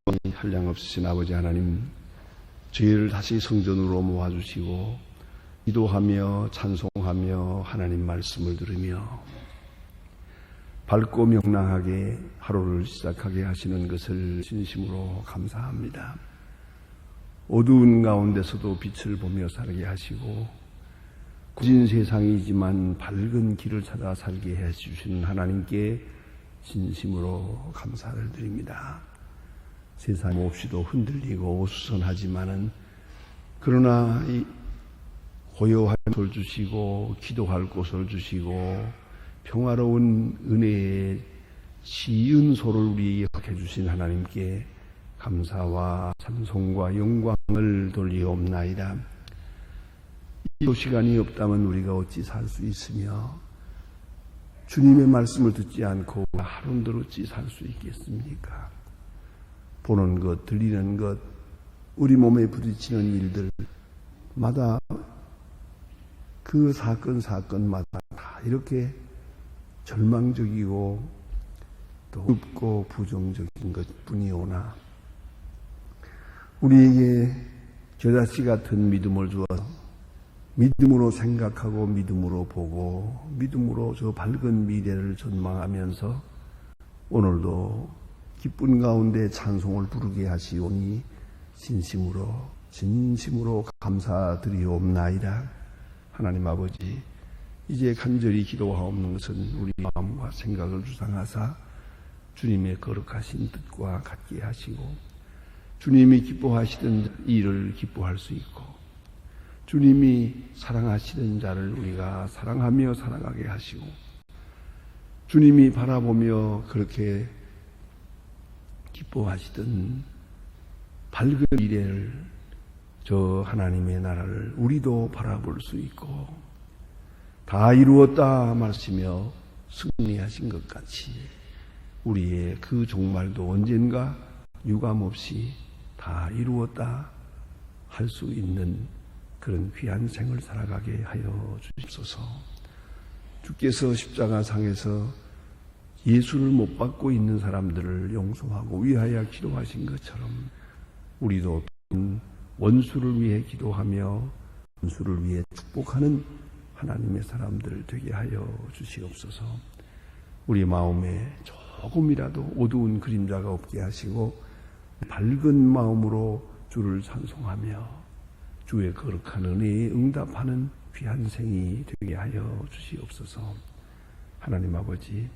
한량없으신 아버지 하나님, 저희를 다시 성전으로 모아주시고 기도하며 찬송하며 하나님 말씀을 들으며 밝고 명랑하게 하루를 시작하게 하시는 것을 진심으로 감사합니다. 어두운 가운데서도 빛을 보며 살게 하시고 굳은 세상이지만 밝은 길을 찾아 살게 해주시는 하나님께 진심으로 감사를 드립니다. 세상 몹시도 흔들리고 오수선하지만은 그러나 이 고요한 곳을 주시고 기도할 곳을 주시고 평화로운 은혜의 시은소를 우리에게 해주신 하나님께 감사와 찬송과 영광을 돌리옵나이다. 이 시간이 없다면 우리가 어찌 살 수 있으며 주님의 말씀을 듣지 않고 하루도 어찌 살 수 있겠습니까? 보는 것, 들리는 것, 우리 몸에 부딪히는 일들마다 그 사건마다 다 이렇게 절망적이고 또 굽고 부정적인 것뿐이오나 우리에게 겨자씨 같은 믿음을 주어서 믿음으로 생각하고 믿음으로 보고 믿음으로 저 밝은 미래를 전망하면서 오늘도 기쁜 가운데 찬송을 부르게 하시오니 진심으로 감사드리옵나이다. 하나님 아버지, 이제 간절히 기도하옵는 것은 우리 마음과 생각을 주장하사 주님의 거룩하신 뜻과 같게 하시고 주님이 기뻐하시던 일을 기뻐할 수 있고 주님이 사랑하시는 자를 우리가 사랑하며 살아가게 하시고 주님이 바라보며 그렇게 기뻐하시던 밝은 미래를 저 하나님의 나라를 우리도 바라볼 수 있고 다 이루었다 말씀이며 승리하신 것 같이 우리의 그 종말도 언젠가 유감없이 다 이루었다 할 수 있는 그런 귀한 생을 살아가게 하여 주십소서. 주께서 십자가상에서 예수를 못 받고 있는 사람들을 용서하고 위하여 기도하신 것처럼 우리도 원수를 위해 기도하며 원수를 위해 축복하는 하나님의 사람들 되게 하여 주시옵소서. 우리 마음에 조금이라도 어두운 그림자가 없게 하시고 밝은 마음으로 주를 찬송하며 주의 거룩한 은혜에 응답하는 귀한 생이 되게 하여 주시옵소서. 하나님 아버지,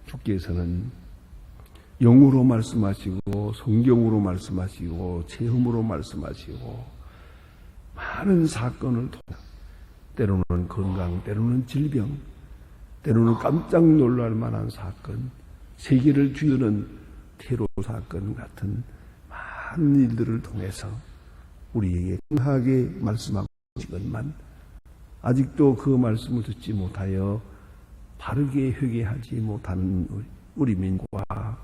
주께서는 영으로 말씀하시고 성경으로 말씀하시고 체험으로 말씀하시고 많은 사건을 통해 때로는 건강, 때로는 질병, 때로는 깜짝 놀랄 만한 사건, 세계를 뒤흔는 테러 사건 같은 많은 일들을 통해서 우리에게 강하게 말씀하고 있지만 아직도 그 말씀을 듣지 못하여 바르게 회개하지 못하는 우리 민족과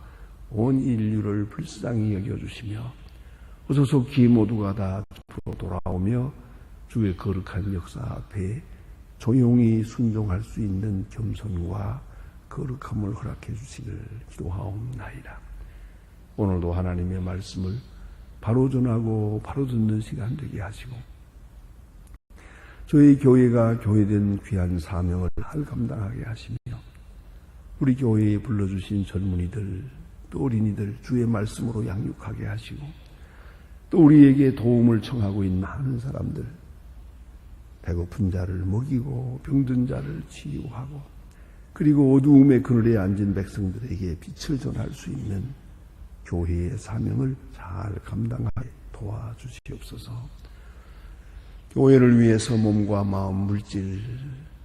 온 인류를 불쌍히 여겨주시며 어서 속히 모두가 다 앞으로 돌아오며 주의 거룩한 역사 앞에 조용히 순종할 수 있는 겸손과 거룩함을 허락해 주시길 기도하옵나이다. 오늘도 하나님의 말씀을 바로 전하고 바로 듣는 시간 되게 하시고 저희 교회가 교회된 귀한 사명을 잘 감당하게 하시며 우리 교회에 불러주신 젊은이들 또 어린이들 주의 말씀으로 양육하게 하시고 또 우리에게 도움을 청하고 있는 많은 사람들 배고픈 자를 먹이고 병든 자를 치유하고 그리고 어두움의 그늘에 앉은 백성들에게 빛을 전할 수 있는 교회의 사명을 잘 감당하게 도와주시옵소서. 교회를 위해서 몸과 마음, 물질,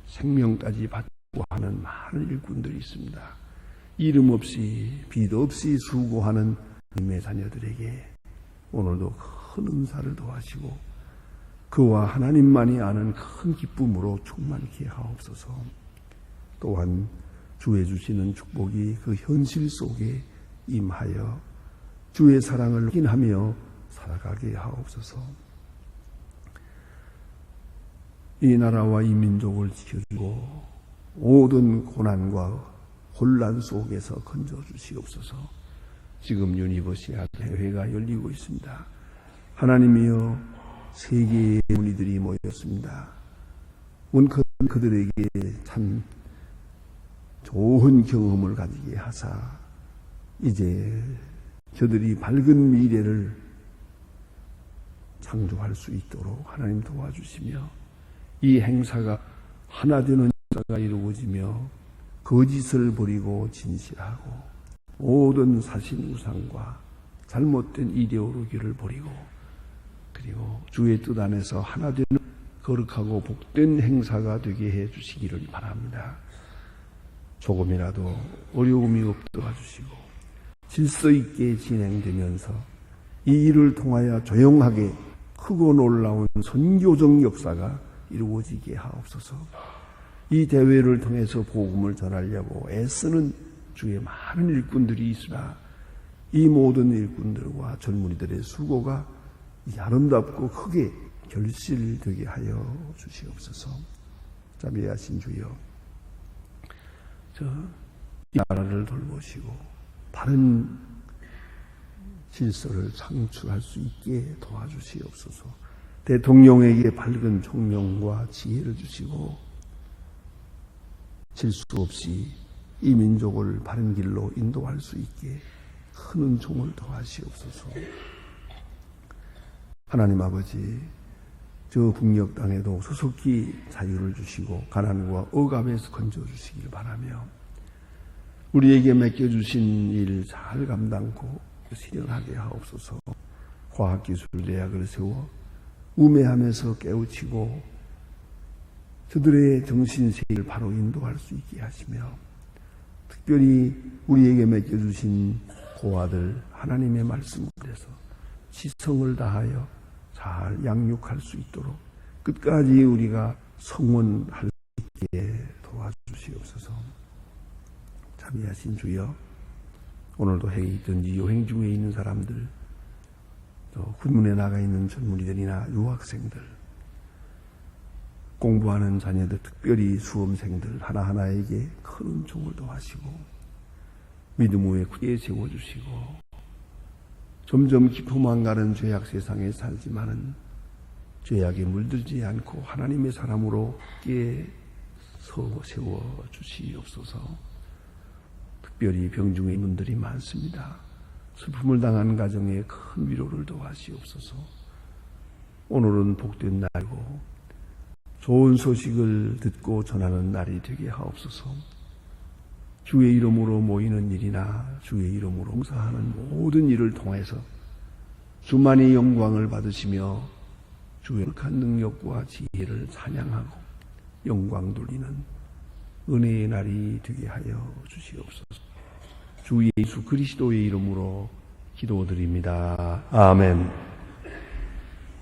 생명까지 받고 하는 많은 일꾼들이 있습니다. 이름 없이 빚 없이 수고하는 님의 자녀들에게 오늘도 큰 은사를 더하시고 그와 하나님만이 아는 큰 기쁨으로 충만케 하옵소서. 또한 주의 주시는 축복이 그 현실 속에 임하여 주의 사랑을 확인하며 살아가게 하옵소서. 이 나라와 이 민족을 지켜주고 모든 고난과 혼란 속에서 건져주시옵소서. 지금 유니버시아 대회가 열리고 있습니다. 하나님이여, 세계의 문의들이 모였습니다. 그들에게 참 좋은 경험을 가지게 하사 이제 저들이 밝은 미래를 창조할 수 있도록 하나님 도와주시며, 이 행사가 하나 되는 역사가 이루어지며 거짓을 버리고 진실하고 모든 사신우상과 잘못된 이데올로기를 버리고, 그리고 주의 뜻 안에서 하나 되는 거룩하고 복된 행사가 되게 해 주시기를 바랍니다. 조금이라도 어려움이 없도록 해주시고 질서 있게 진행되면서 이 일을 통하여 조용하게 크고 놀라운 선교적 역사가 이루어지게 하옵소서. 이 대회를 통해서 복음을 전하려고 애쓰는 주의 많은 일꾼들이 있으나 이 모든 일꾼들과 젊은이들의 수고가 아름답고 크게 결실되게 하여 주시옵소서. 자비하신 주여, 이 나라를 돌보시고 바른 질서를 창출할 수 있게 도와주시옵소서. 대통령에게 밝은 총명과 지혜를 주시고 실수 없이 이 민족을 바른 길로 인도할 수 있게 큰 은총을 더하시옵소서. 하나님 아버지, 저 북녘 땅에도 소속히 자유를 주시고 가난과 억압에서 건져주시길 바라며, 우리에게 맡겨주신 일 잘 감당코 실현하게 하옵소서. 과학기술대학을 세워 우매함에서 깨우치고 저들의 정신세계를 바로 인도할 수 있게 하시며, 특별히 우리에게 맡겨주신 고아들 하나님의 말씀에서 지성을 다하여 잘 양육할 수 있도록 끝까지 우리가 성원할 수 있게 도와주시옵소서. 자비하신 주여, 오늘도 해에 있든지 여행 중에 있는 사람들, 또 군문에 나가 있는 젊은이들이나 유학생들, 공부하는 자녀들, 특별히 수험생들 하나하나에게 큰 은총을 더하시고 믿음 위에 굳게 세워주시고, 점점 깊어만 가는 죄악 세상에 살지만은 죄악에 물들지 않고 하나님의 사람으로 굳게 세워주시옵소서. 특별히 병중에 있는 분들이 많습니다. 슬픔을 당한 가정에 큰 위로를 더하시옵소서. 오늘은 복된 날이고 좋은 소식을 듣고 전하는 날이 되게 하옵소서. 주의 이름으로 모이는 일이나 주의 이름으로 봉사하는 모든 일을 통해서 주만이 영광을 받으시며 주의 거룩한 능력과 지혜를 찬양하고 영광 돌리는 은혜의 날이 되게 하여 주시옵소서. 주 예수 그리스도의 이름으로 기도드립니다. 아멘.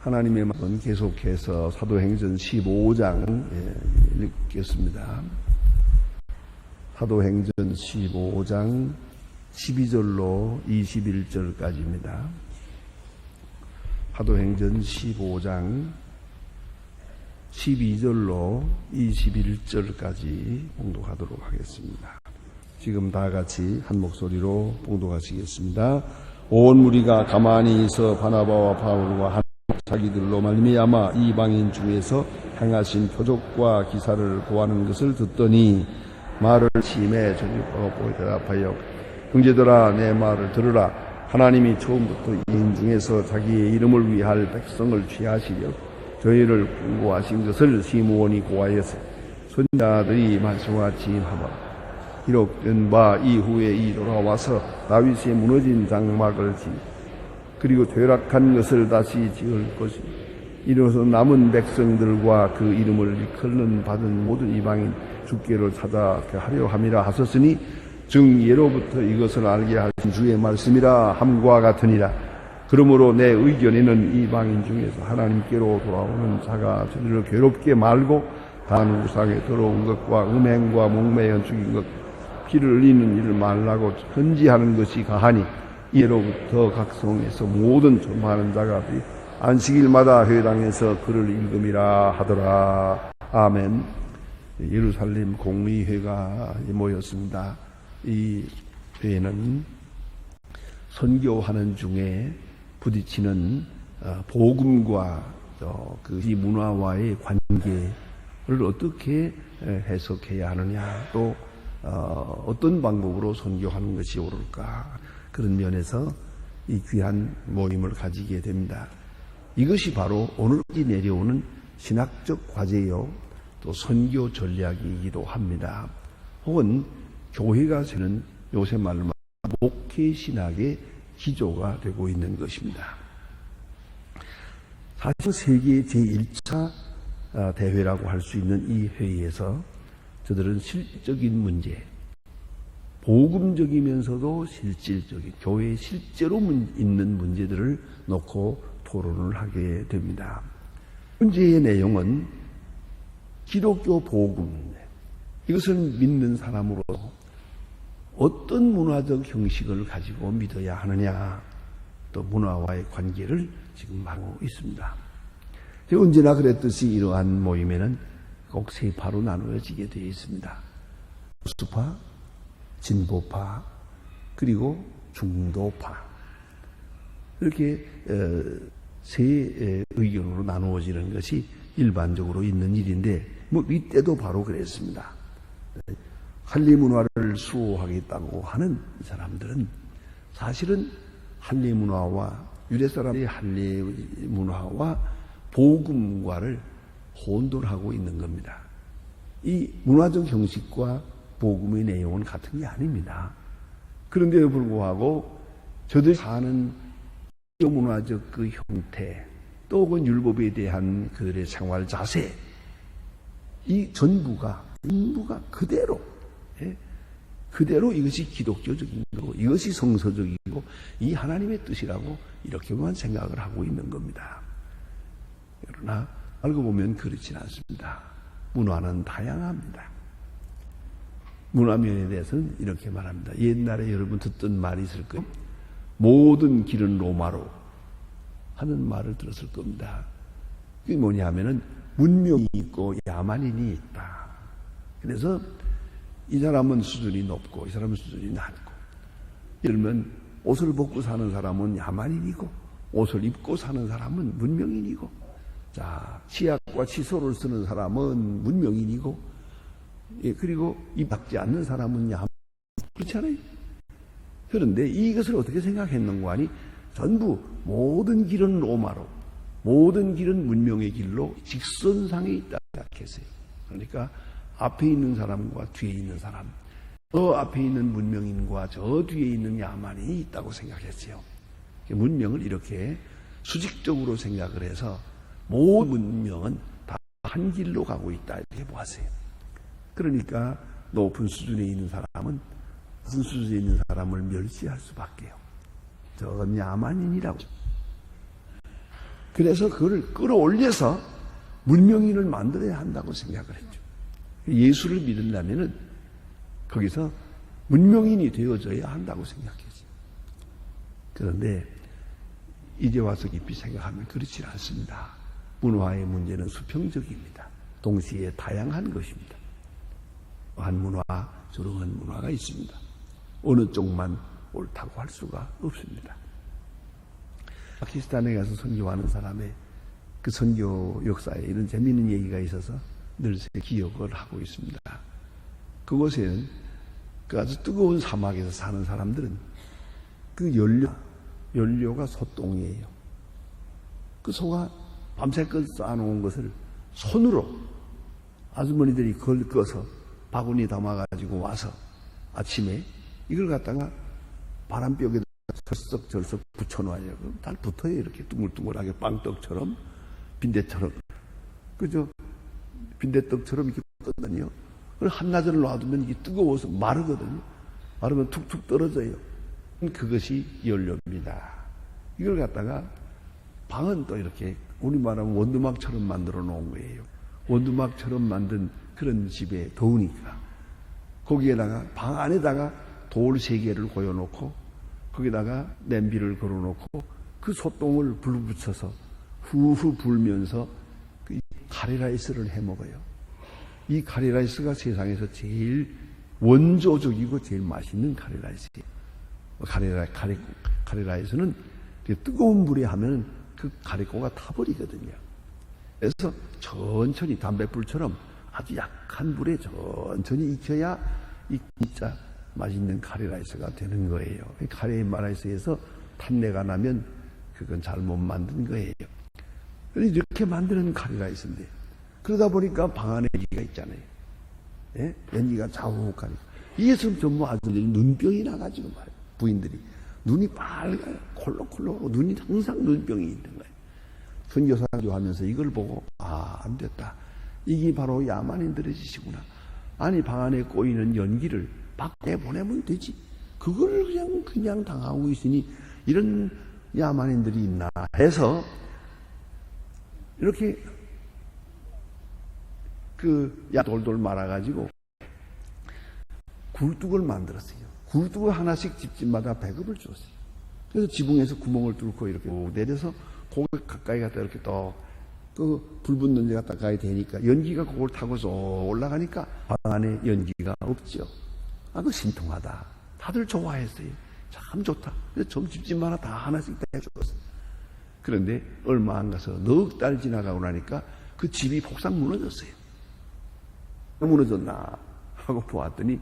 하나님의 말씀 계속해서 사도행전 15장 읽겠습니다. 사도행전 15장 12절로 21절까지입니다. 사도행전 15장 12절로 21절까지 봉독하도록 하겠습니다. 지금 다 같이 한 목소리로 봉독하시겠습니다. 온 무리가 가만히 있어 바나바와 바울과 한 자기들로 말미암아 이방인 중에서 행하신 표적과 기사를 고하는 것을 듣더니 말을 심해 저주하고 대답하여, 형제들아, 내 말을 들으라. 하나님이 처음부터 이인 중에서 자기의 이름을 위할 백성을 취하시려 저희를 공고하신 것을 시므온이 고하여서 선자들이 말씀하지 하마 기록된 바 이후에 이 돌아와서 다윗의 무너진 장막을 그리고 퇴락한 것을 다시 지을 것이, 이로써 남은 백성들과 그 이름을 일컬는 받은 모든 이방인 주께로 찾아 하려 함이라 하셨으니 즉 예로부터 이것을 알게 하신 주의 말씀이라 함과 같으니라. 그러므로 내 의견에는 이방인 중에서 하나님께로 돌아오는 자가 저들을 괴롭게 말고 단 우상에 들어온 것과 음행과 목매어 죽인 것, 피를 흘리는 일을 말라고 헌지하는 것이 가하니, 예로부터 각 성에서 모든 전파하는 자가 안식일마다 회당에서 글을 읽음이라 하더라. 아멘. 예루살렘 공의회가 모였습니다. 이 회는 선교하는 중에 부딪히는 복음과 이 문화와의 관계를 어떻게 해석해야 하느냐, 또 어떤 방법으로 선교하는 것이 옳을까, 그런 면에서 이 귀한 모임을 가지게 됩니다. 이것이 바로 오늘까지 내려오는 신학적 과제요, 또 선교 전략이기도 합니다. 혹은 교회가 세는 요새 말로 목회 신학의 기조가 되고 있는 것입니다. 사실 세계 제1차 대회라고 할 수 있는 이 회의에서 저들은 실질적인 문제, 복음적이면서도 실질적인 교회에 실제로 있는 문제들을 놓고 토론을 하게 됩니다. 문제의 내용은 기독교 복음, 이것을 믿는 사람으로 어떤 문화적 형식을 가지고 믿어야 하느냐, 또 문화와의 관계를 지금 하고 있습니다. 언제나 그랬듯이 이러한 모임에는 꼭 세 파로 나누어지게 되어 있습니다. 보수파, 진보파, 그리고 중도파, 이렇게 세 의견으로 나누어지는 것이 일반적으로 있는 일인데, 이때도 바로 그랬습니다. 할례 문화를 수호하겠다고 하는 이 사람들은 사실은 할례 문화와 유대 사람의 할례 문화와 복음과를 혼돈하고 있는 겁니다. 이 문화적 형식과 복음의 내용은 같은 게 아닙니다. 그런데도 불구하고 저들이 사는 문화적 그 형태, 또 그 율법에 대한 그들의 생활 자세, 이 전부가 그대로 이것이 기독교적인 거고, 이것이 성서적이고, 이 하나님의 뜻이라고 이렇게만 생각을 하고 있는 겁니다. 그러나 알고 보면 그렇지는 않습니다. 문화는 다양합니다. 문화면에 대해서는 이렇게 말합니다. 옛날에 여러분 듣던 말이 있을 거예요. 모든 길은 로마로 하는 말을 들었을 겁니다. 그게 뭐냐 하면은 문명이 있고 야만인이 있다. 그래서 이 사람은 수준이 높고 이 사람은 수준이 낮고, 예를 들면 옷을 벗고 사는 사람은 야만인이고 옷을 입고 사는 사람은 문명인이고, 자, 치약과 칫솔을 쓰는 사람은 문명인이고, 그리고 입 닦지 않는 사람은 야만, 그렇잖아요. 그런데 이것을 어떻게 생각했는가 하니, 전부 모든 길은 로마로, 모든 길은 문명의 길로 직선상에 있다 생각했어요. 그러니까 앞에 있는 사람과 뒤에 있는 사람, 저 앞에 있는 문명인과 저 뒤에 있는 야만인이 있다고 생각했어요. 문명을 이렇게 수직적으로 생각을 해서 모든 문명은 다 한 길로 가고 있다, 이렇게 보았어요. 그러니까 높은 수준에 있는 사람은 낮은 수준에 있는 사람을 멸시할 수밖에요. 저건 야만인이라고. 그래서 그걸 끌어올려서 문명인을 만들어야 한다고 생각을 했죠. 예수를 믿으려면은 거기서 문명인이 되어져야 한다고 생각했어요. 그런데 이제 와서 깊이 생각하면 그렇지 않습니다. 문화의 문제는 수평적입니다. 동시에 다양한 것입니다. 한 문화, 저런 문화가 있습니다. 어느 쪽만 옳다고 할 수가 없습니다. 파키스탄에 가서 선교하는 사람의 그 선교 역사에 이런 재미있는 얘기가 있어서 늘 기억을 하고 있습니다. 그곳에는 그 아주 뜨거운 사막에서 사는 사람들은 그 연료가 소똥이에요. 그 소가 밤새껏 쌓아놓은 것을 손으로 아주머니들이 그걸 꺼서 바구니 담아가지고 와서 아침에 이걸 갖다가 바람벽에다 절썩절썩 붙여놔요. 그럼 잘 붙어요. 이렇게 둥글둥글하게 빵떡처럼, 빈대처럼. 그죠? 빈대떡처럼 이렇게 붙거든요. 그걸 한나절을 놔두면 이게 뜨거워서 마르거든요. 마르면 툭툭 떨어져요. 그것이 연료입니다. 이걸 갖다가 방은 또 이렇게 우리 말하면 원두막처럼 만들어 놓은 거예요. 원두막처럼 만든 그런 집에 더우니까 거기에다가 방 안에다가 돌 3개를 고여놓고 거기다가 냄비를 걸어놓고 그 소똥을 불 붙여서 후후 불면서 그 카레라이스를 해 먹어요. 이 카레라이스가 세상에서 제일 원조적이고 제일 맛있는 카레라이스예요. 카레라에서는 뜨거운 불에 하면 그 가래고가 타버리거든요. 그래서 천천히 담뱃불처럼 아주 약한 불에 천천히 익혀야 이 진짜 맛있는 카레라이스가 되는 거예요. 카레라이스에서 탄내가 나면 그건 잘못 만든 거예요. 이렇게 만드는 카레라이스인데, 그러다 보니까 방 안에 연기가 있잖아요. 예? 연기가 자욱하니까. 이것은 전부 아들들이 눈병이 나가지고 말이에요. 부인들이. 눈이 빨가요. 콜록콜록하고 눈이 항상 눈병이 있는 거예요. 선교사도 하면서 이걸 보고, 안 됐다. 이게 바로 야만인들의 짓이구나. 아니, 방 안에 꼬이는 연기를 밖에 보내면 되지. 그걸 그냥 당하고 있으니 이런 야만인들이 있나 해서 이렇게 돌돌 말아가지고 굴뚝을 만들었어요. 굴뚝을 하나씩 집집마다 배급을 줬어요. 그래서 지붕에서 구멍을 뚫고 이렇게 내려서 고개 가까이 갔다 이렇게 불 붙는 데 갖다 가야 되니까 연기가 그걸 타고서 올라가니까 방 안에 연기가 없죠. 그거 신통하다. 다들 좋아했어요. 참 좋다. 그래서 전 집집마다 다 하나씩 다 해줬어요. 그런데 얼마 안 가서 넉 달 지나가고 나니까 그 집이 폭삭 무너졌어요. 무너졌나 하고 보았더니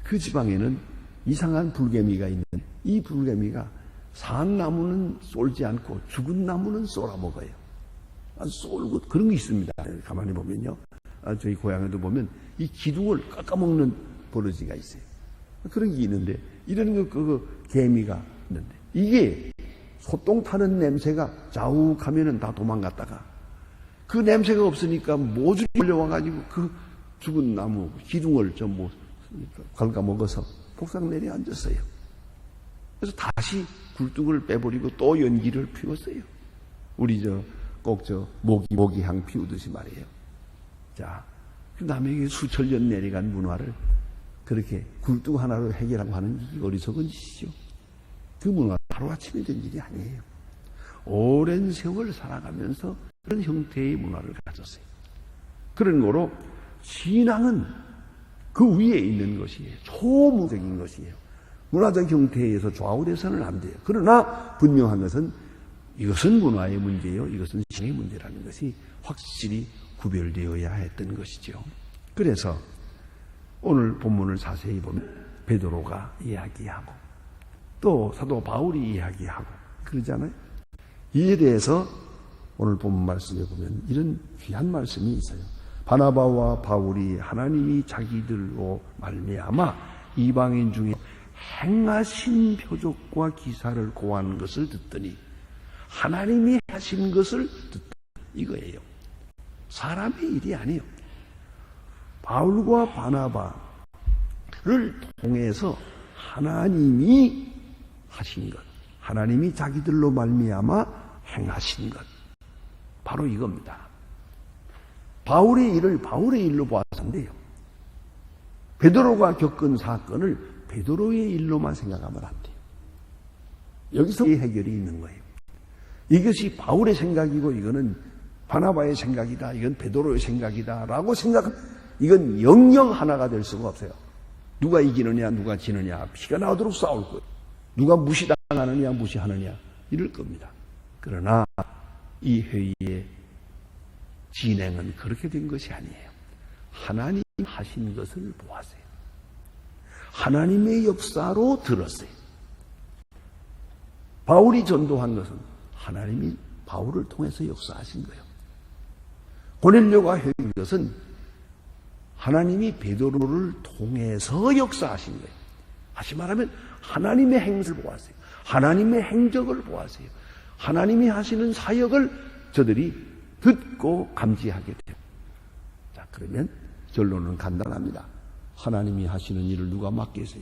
그 지방에는 이상한 불개미가 있는데, 이 불개미가 산 나무는 쏠지 않고 죽은 나무는 쏠아먹어요. 쏠고 그런 게 있습니다. 가만히 보면요. 저희 고향에도 보면 이 기둥을 깎아먹는 버러지가 있어요. 그런 게 있는데, 이런 개미가 있는데, 이게 소똥 타는 냄새가 자욱하면은 다 도망갔다가 그 냄새가 없으니까 모조리 몰려와가지고 그 죽은 나무 기둥을 전부 갉아먹어서 폭삭 내려앉았어요. 그래서 다시 굴뚝을 빼버리고 또 연기를 피웠어요. 우리 모기향 피우듯이 말이에요. 자, 남에게 수천 년 내려간 문화를 그렇게 굴뚝 하나로 해결하고 하는 이 어리석은 짓이죠. 그 문화가 하루아침에 된 일이 아니에요. 오랜 세월 살아가면서 그런 형태의 문화를 가졌어요. 그런 거로 신앙은 그 위에 있는 것이에요. 초무적인 것이에요. 문화적 형태에 의해서 좌우돼서는 안 돼요. 그러나 분명한 것은 이것은 문화의 문제예요. 이것은 신앙의 문제라는 것이 확실히 구별되어야 했던 것이죠. 그래서 오늘 본문을 자세히 보면 베드로가 이야기하고 또 사도 바울이 이야기하고 그러잖아요. 이에 대해서 오늘 본문 말씀에 보면 이런 귀한 말씀이 있어요. 바나바와 바울이 하나님이 자기들로 말미암아 이방인 중에 행하신 표적과 기사를 고한 것을 듣더니, 하나님이 하신 것을 듣다 이거예요. 사람의 일이 아니에요. 바울과 바나바를 통해서 하나님이 하신 것, 하나님이 자기들로 말미암아 행하신 것, 바로 이겁니다. 바울의 일을 바울의 일로 봐서 안 돼요. 베드로가 겪은 사건을 베드로의 일로만 생각하면 안 돼요. 여기서 이 해결이 있는 거예요. 이것이 바울의 생각이고 이거는 바나바의 생각이다, 이건 베드로의 생각이다 라고 생각하면 이건 영영 하나가 될 수가 없어요. 누가 이기느냐 누가 지느냐 피가 나오도록 싸울 거예요. 누가 무시당하느냐 무시하느냐 이럴 겁니다. 그러나 이 회의의 진행은 그렇게 된 것이 아니에요. 하나님 하신 것을 보았어요. 하나님의 역사로 들었어요. 바울이 전도한 것은 하나님이 바울을 통해서 역사하신 거예요. 고넬료가 회의한 것은 하나님이 베드로를 통해서 역사하신 거예요. 다시 말하면 하나님의 행실을 보았어요. 하나님의 행적을 보았어요. 하나님이 하시는 사역을 저들이 듣고 감지하게 돼요. 자, 그러면 결론은 간단합니다. 하나님이 하시는 일을 누가 맡겠어요?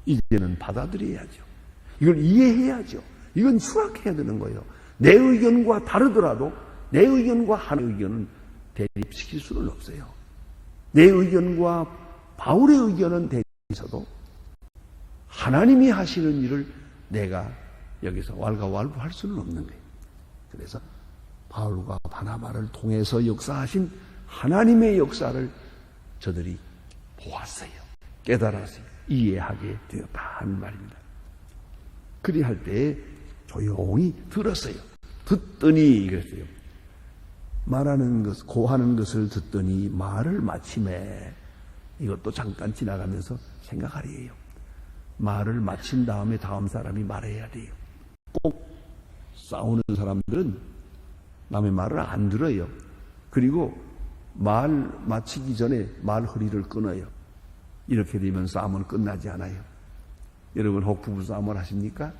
이제는 받아들여야죠. 이걸 이해해야죠. 이건 수락해야 되는 거예요. 내 의견과 다르더라도 내 의견과 하나님의 의견은 대립시킬 수는 없어요. 내 의견과 바울의 의견은 대립해서도 하나님이 하시는 일을 내가 여기서 왈가왈부할 수는 없는 거예요. 그래서 바울과 바나바를 통해서 역사하신 하나님의 역사를 저들이 보았어요. 깨달았어요. 이해하게 되었다 하는 말입니다. 그리할 때에 조용히 들었어요. 듣더니 그랬어요. 말하는 것, 고하는 것을 듣더니 말을 마침에, 이것도 잠깐 지나가면서 생각하리에요. 말을 마친 다음에 다음 사람이 말해야 돼요. 꼭 싸우는 사람들은 남의 말을 안 들어요. 그리고 말 마치기 전에 말 허리를 끊어요. 이렇게 되면 싸움은 끝나지 않아요. 여러분 혹 부부 싸움을 하십니까?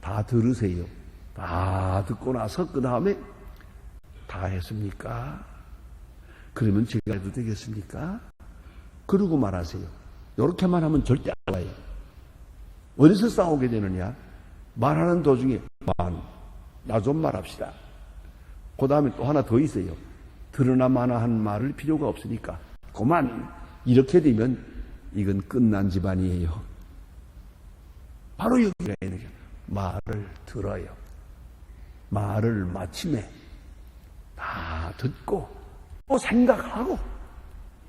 다 들으세요. 다 듣고 나서 그 다음에 다 했습니까? 그러면 제가 해도 되겠습니까? 그러고 말하세요. 이렇게만 하면 절대 안 와요. 어디서 싸우게 되느냐? 말하는 도중에 나 좀 말합시다. 그 다음에 또 하나 더 있어요. 들으나 마나 한 말을 필요가 없으니까 그만. 이렇게 되면 이건 끝난 집안이에요. 바로 여기가 있는 게 말을 들어요. 말을 마침에 다 듣고 또 생각하고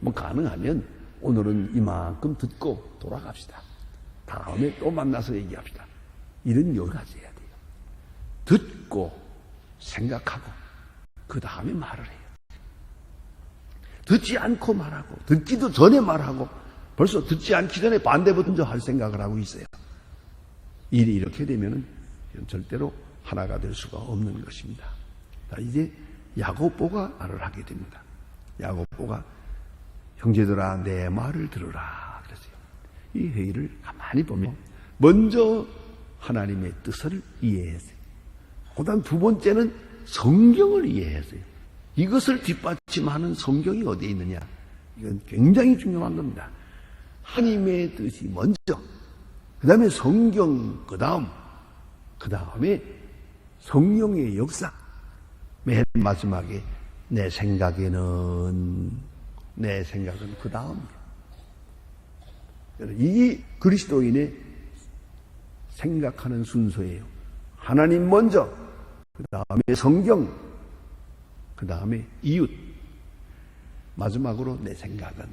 뭐 가능하면 오늘은 이만큼 듣고 돌아갑시다. 다음에 또 만나서 얘기합시다. 이런 여기까지 해야 돼요. 듣고 생각하고 그 다음에 말을 해요. 듣지 않고 말하고 듣기도 전에 말하고 벌써 듣지 않기 전에 반대부터 먼저 할 생각을 하고 있어요. 일이 이렇게 되면은 절대로 하나가 될 수가 없는 것입니다. 자, 이제 야고보가 말을 하게 됩니다. 야고보가 형제들아 내 말을 들으라 그랬어요. 이 회의를 가만히 보면 먼저 하나님의 뜻을 이해했어요. 그 다음 두 번째는 성경을 이해했어요. 이것을 뒷받침하는 성경이 어디에 있느냐? 이건 굉장히 중요한 겁니다. 하나님의 뜻이 먼저, 그 다음에 성경, 그 다음에 성령의 역사, 맨 마지막에 내 생각은 그 다음이에요. 이 그리스도인의 생각하는 순서예요. 하나님 먼저, 그 다음에 성경, 그 다음에 이웃, 마지막으로 내 생각은.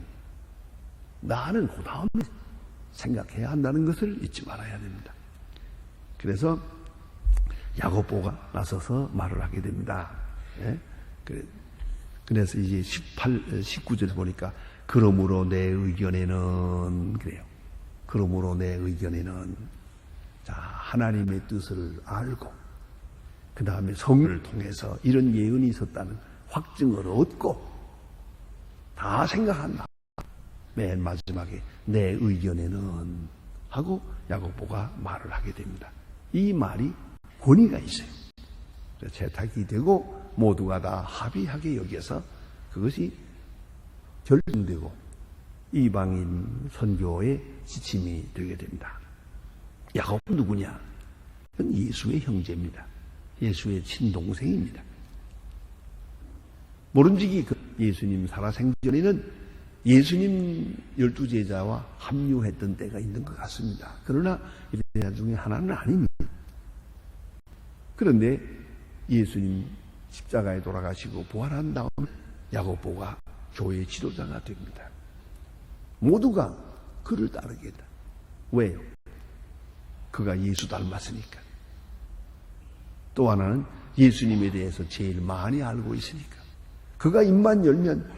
나는 그 다음에 생각해야 한다는 것을 잊지 말아야 됩니다. 그래서 야고보가 나서서 말을 하게 됩니다. 예? 그래서 이제 19절 보니까 그러므로 내 의견에는 그래요. 그러므로 내 의견에는 자, 하나님의 뜻을 알고 그 다음에 성령을 통해서 이런 예언이 있었다는 확증을 얻고 다 생각한다. 맨 마지막에 내 의견에는 하고 야고보가 말을 하게 됩니다. 이 말이 권위가 있어요. 채택이 되고 모두가 다 합의하게 여겨서 그것이 결정되고 이방인 선교의 지침이 되게 됩니다. 야고보 누구냐? 그건 예수의 형제입니다. 예수의 친동생입니다. 모름지기 예수님 살아생전에는 예수님 12제자와 합류했던 때가 있는 것 같습니다. 그러나 제자 중에 하나는 아닙니다. 그런데 예수님 십자가에 돌아가시고 부활한 다음에 야고보가 교회의 지도자가 됩니다. 모두가 그를 따르겠다. 왜요? 그가 예수 닮았으니까. 또 하나는 예수님에 대해서 제일 많이 알고 있으니까. 그가 입만 열면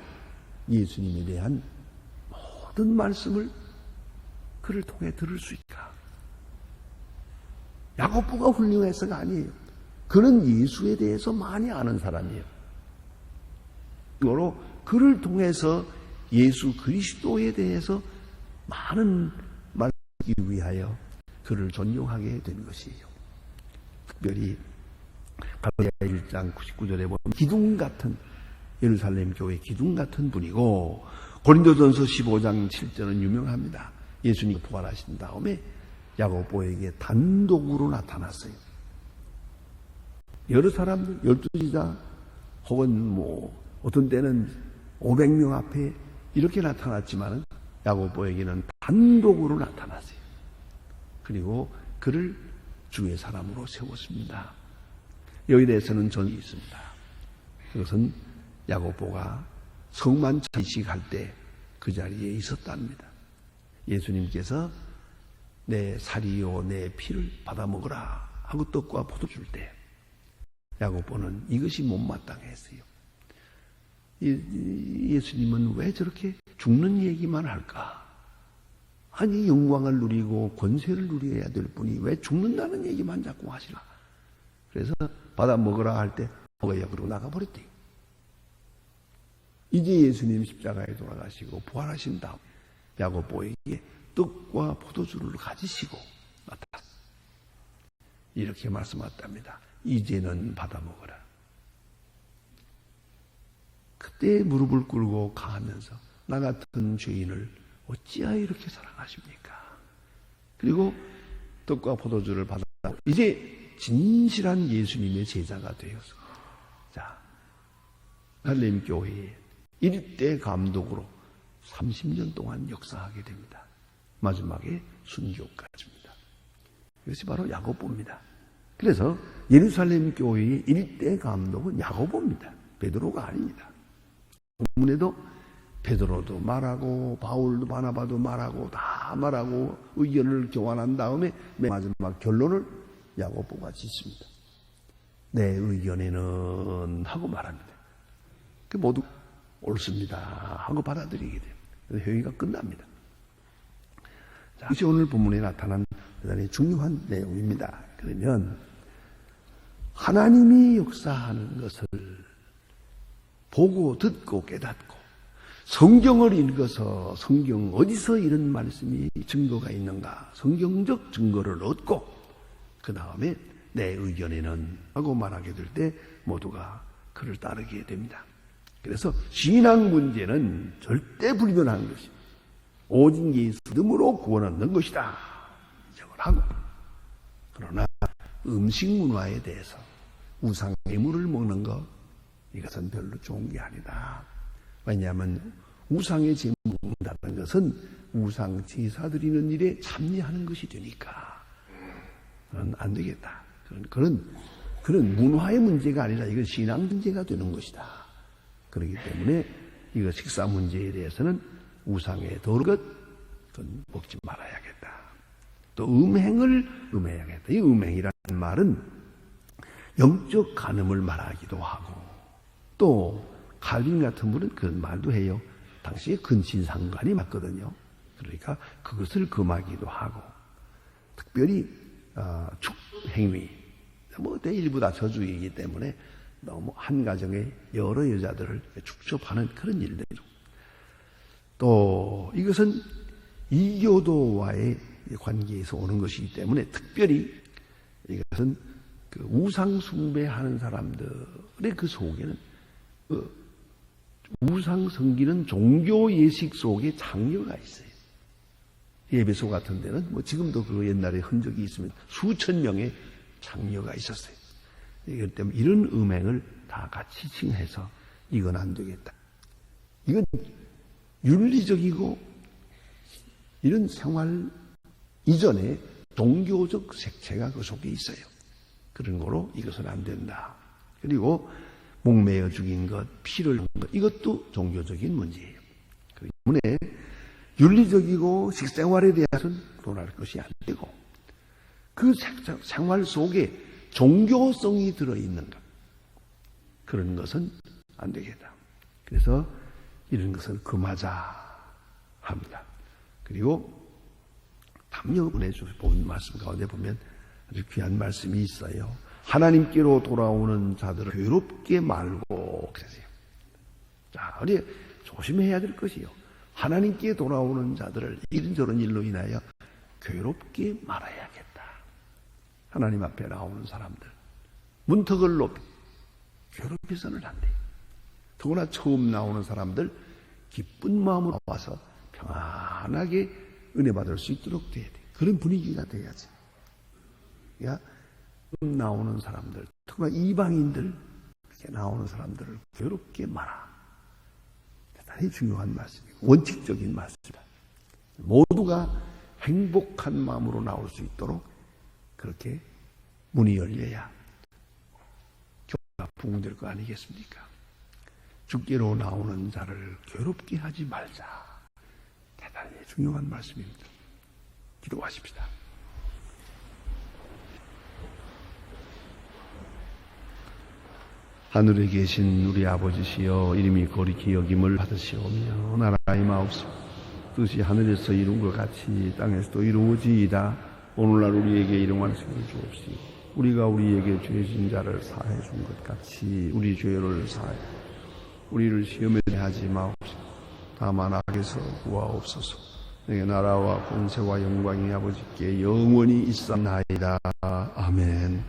예수님에 대한 모든 말씀을 그를 통해 들을 수 있다. 야고보가 훌륭해서가 아니에요. 그는 예수에 대해서 많이 아는 사람이에요. 이거로 그를 통해서 예수 그리스도에 대해서 많은 말하기 위하여 그를 존경하게 된 것이에요. 특별히 갈라디아 1장 99절에 보면 기둥 같은 예루살렘 교회 기둥 같은 분이고 고린도전서 15장 7절은 유명합니다. 예수님이 부활하신 다음에 야고보에게 단독으로 나타났어요. 여러 사람들 12지자 혹은 뭐 어떤 때는 500명 앞에 이렇게 나타났지만 야고보에게는 단독으로 나타났어요. 그리고 그를 주의 사람으로 세웠습니다. 여기에 대해서는 전이 있습니다. 그것은 야고보가 성만찬식 할 때 그 자리에 있었답니다. 예수님께서 내 살이요 내 피를 받아 먹으라 하고 떡과 포도 줄 때 야고보는 이것이 못마땅했어요. 예수님은 왜 저렇게 죽는 얘기만 할까? 아니 영광을 누리고 권세를 누려야 될 분이 왜 죽는다는 얘기만 자꾸 하시나? 그래서 받아 먹으라 할 때 먹어야 그러고 나가버렸대요. 이제 예수님 십자가에 돌아가시고 부활하신 다음 야고보에게 떡과 포도주를 가지시고 나타났습니다. 이렇게 말씀하셨답니다. 이제는 받아 먹어라. 그때 무릎을 꿇고 가하면서 나 같은 죄인을 어찌하여 이렇게 사랑하십니까? 그리고 떡과 포도주를 받아 이제 진실한 예수님의 제자가 되어서 자 할렘 교회에 일대 감독으로 30년 동안 역사하게 됩니다. 마지막에 순교까지입니다. 이것이 바로 야고보입니다. 그래서 예루살렘 교회의 일대 감독은 야고보입니다. 베드로가 아닙니다. 본문에도 베드로도 말하고 바울도 바나바도 말하고 다 말하고 의견을 교환한 다음에 맨 마지막 결론을 야고보가 짓습니다. 내 의견에는 하고 말합니다. 그 모두 옳습니다 하고 받아들이게 됩니다. 그래서 회의가 끝납니다. 자, 이것이 오늘 본문에 나타난 대단히 중요한 내용입니다. 그러면 하나님이 역사하는 것을 보고 듣고 깨닫고 성경을 읽어서 성경 어디서 이런 말씀이 증거가 있는가 성경적 증거를 얻고 그 다음에 내 의견에는 하고 말하게 될 때 모두가 그를 따르게 됩니다. 그래서 신앙 문제는 절대 불변한 것입니다. 오직 예수 믿음으로 구원 얻는 것이다. 인정을 하고 그러나 음식 문화에 대해서 우상 예물을 먹는 것 이것은 별로 좋은 게 아니다. 왜냐하면 우상의 제물을 먹는다는 것은 우상 제사 드리는 일에 참여하는 것이 되니까 그건 안 되겠다. 그런 문화의 문제가 아니라 이건 신앙 문제가 되는 것이다. 그렇기 때문에 이거 식사 문제에 대해서는 우상에 더러운 것 그건 먹지 말아야겠다. 또 음행을 음해야겠다. 이 음행이라는 말은 영적 간음을 말하기도 하고 또 칼빈 같은 분은 그런 말도 해요. 당시에 근친상간이 맞거든요. 그러니까 그것을 금하기도 하고 특별히 축행위 뭐 일부 다 저주이기 때문에 너무 한 가정에 여러 여자들을 축첩하는 그런 일들이죠. 또 이것은 이교도와의 관계에서 오는 것이기 때문에 특별히 이것은 그 우상 숭배하는 사람들의 그 속에는 우상 섬기는 종교 예식 속에 장려가 있어요. 예배소 같은 데는 뭐 지금도 그 옛날에 흔적이 있으면 수천 명의 장려가 있었어요. 이것 때문에 이런 음행을 다 같이 칭해서 이건 안 되겠다. 이건 윤리적이고 이런 생활 이전에 종교적 색채가 그 속에 있어요. 그런 거로 이것은 안 된다. 그리고 목매어 죽인 것, 피를 흘린 것 이것도 종교적인 문제예요. 그렇기 때문에 윤리적이고 식생활에 대해서는 논할 것이 안 되고 그 생활 속에 종교성이 들어있는 것 그런 것은 안 되겠다. 그래서 이런 것을 금하자 합니다. 그리고 담력분에 본 말씀 가운데 보면 아주 귀한 말씀이 있어요. 하나님께로 돌아오는 자들을 괴롭게 말고 그러세요. 자, 우리 조심해야 될 것이요. 하나님께 돌아오는 자들을 이런저런 일로 인하여 괴롭게 말아야겠다. 하나님 앞에 나오는 사람들 문턱을 높이 괴롭혀서는 안 돼요. 더구나 처음 나오는 사람들 기쁜 마음으로 와서 평안하게 은혜 받을 수 있도록 돼야 돼. 그런 분위기가 돼야지. 그러니까 나오는 사람들, 특히나 이방인들 이렇게 나오는 사람들을 괴롭게 말아. 대단히 중요한 말씀이고 원칙적인 말씀이다. 모두가 행복한 마음으로 나올 수 있도록 그렇게 문이 열려야 교회가 부흥될 거 아니겠습니까? 죽기로 나오는 자를 괴롭게 하지 말자. 대단히 중요한 말씀입니다. 기도하십시다. 하늘에 계신 우리 아버지시여, 이름이 거룩히 여김을 받으시오며 나라의 마옵소서. 뜻이 하늘에서 이룬 것 같이 땅에서도 이루어지이다. 오늘날 우리에게 일용할 것을 주옵시고, 우리가 우리에게 죄진 자를 사해 준 것 같이 우리 죄를 사해 우리를 시험에 하지 마옵시고 다만 악에서 구하옵소서. 내게 나라와 권세와 영광이 아버지께 영원히 있사나이다. 아멘.